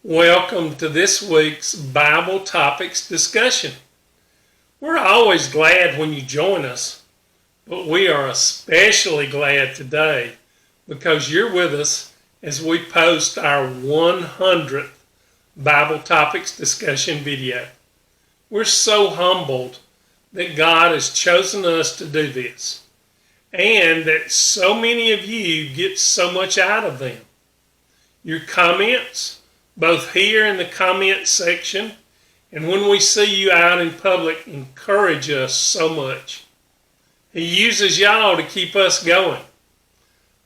Welcome to this week's Bible Topics discussion. We're always glad when you join us, but we are especially glad today because you're with us as we post our 100th Bible Topics discussion video. We're so humbled that God has chosen us to do this and that so many of you get so much out of them. Your comments, both here in the comment section and when we see you out in public, encourage us so much. He uses y'all to keep us going.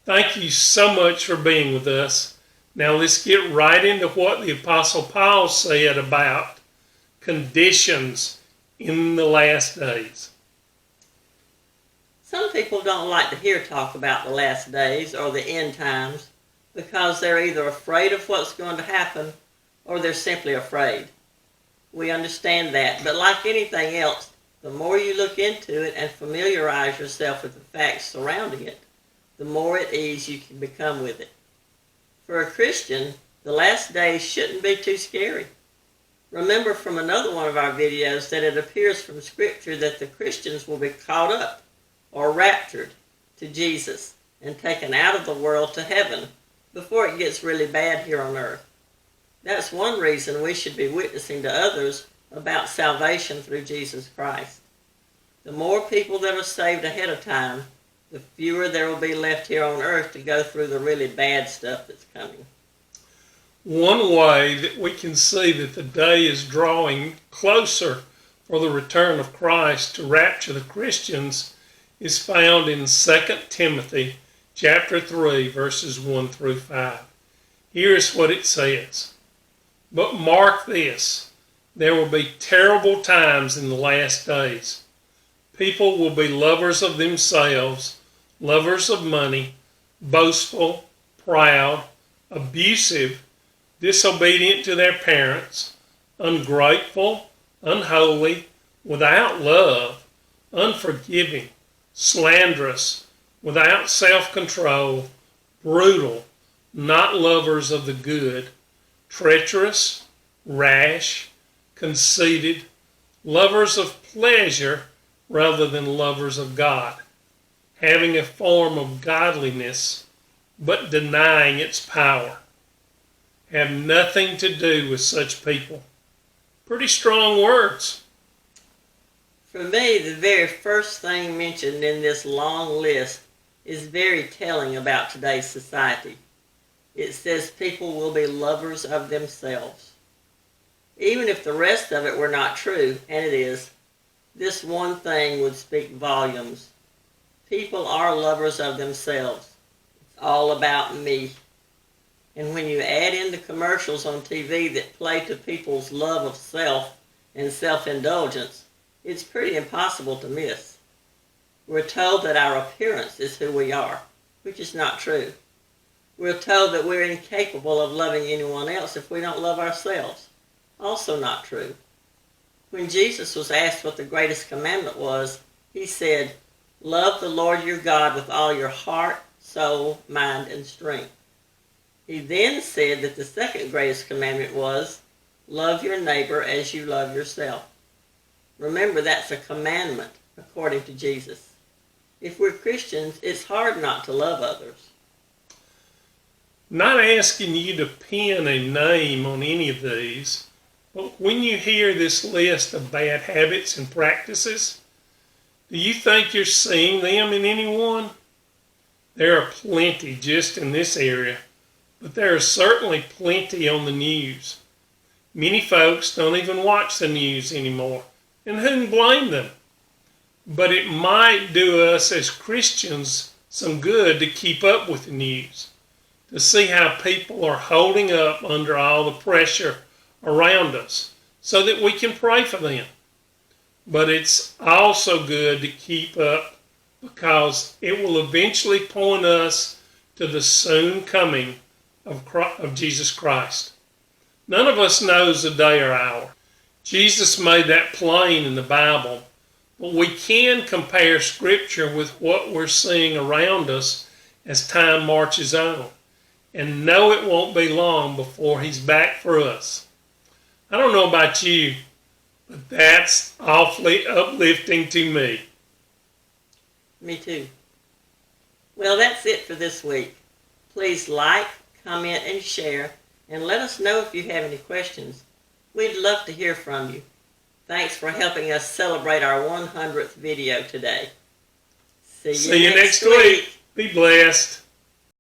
Thank you so much for being with us. Now let's get right into what the Apostle Paul said about conditions in the last days. Some people don't like to hear talk about the last days or the end times because they're either afraid of what's going to happen or they're simply afraid. We understand that, but like anything else, the more you look into it and familiarize yourself with the facts surrounding it, the more at ease you can become with it. For a Christian, the last days shouldn't be too scary. Remember from another one of our videos that it appears from Scripture that the Christians will be caught up or raptured to Jesus and taken out of the world to heaven before it gets really bad here on earth. That's one reason we should be witnessing to others about salvation through Jesus Christ. The more people that are saved ahead of time, the fewer there will be left here on earth to go through the really bad stuff that's coming. One way that we can see that the day is drawing closer for the return of Christ to rapture the Christians is found in 2 Timothy chapter 3, verses 1 through 5. Here's what it says. But mark this, there will be terrible times in the last days. People will be lovers of themselves, lovers of money, boastful, proud, abusive, disobedient to their parents, ungrateful, unholy, without love, unforgiving, slanderous, without self-control, brutal, not lovers of the good, treacherous, rash, conceited, lovers of pleasure rather than lovers of God, having a form of godliness but denying its power. Have nothing to do with such people. Pretty strong words. For me, the very first thing mentioned in this long list is very telling about today's society. It says people will be lovers of themselves. Even if the rest of it were not true, and it is, this one thing would speak volumes. People are lovers of themselves. It's all about me. And when you add in the commercials on TV that play to people's love of self and self-indulgence, it's pretty impossible to miss. We're told that our appearance is who we are, which is not true. We're told that we're incapable of loving anyone else if we don't love ourselves. Also not true. When Jesus was asked what the greatest commandment was, he said, "Love the Lord your God with all your heart, soul, mind, and strength." He then said that the second greatest commandment was, "Love your neighbor as you love yourself." Remember, that's a commandment according to Jesus. If we're Christians, it's hard not to love others. Not asking you to pin a name on any of these, but when you hear this list of bad habits and practices, do you think you're seeing them in anyone? There are plenty just in this area, but there are certainly plenty on the news. Many folks don't even watch the news anymore, and who can blame them? But it might do us as Christians some good to keep up with the news, to see how people are holding up under all the pressure around us so that we can pray for them. But it's also good to keep up because it will eventually point us to the soon coming of Jesus Christ. None of us knows the day or hour. Jesus made that plain in the Bible, but we can compare Scripture with what we're seeing around us as time marches on. and know it won't be long before He's back for us. I don't know about you, but that's awfully uplifting to me. Me too. Well, that's it for this week. Please like, comment, and share, and let us know if you have any questions. We'd love to hear from you. Thanks for helping us celebrate our 100th video today. See you next week. Be blessed.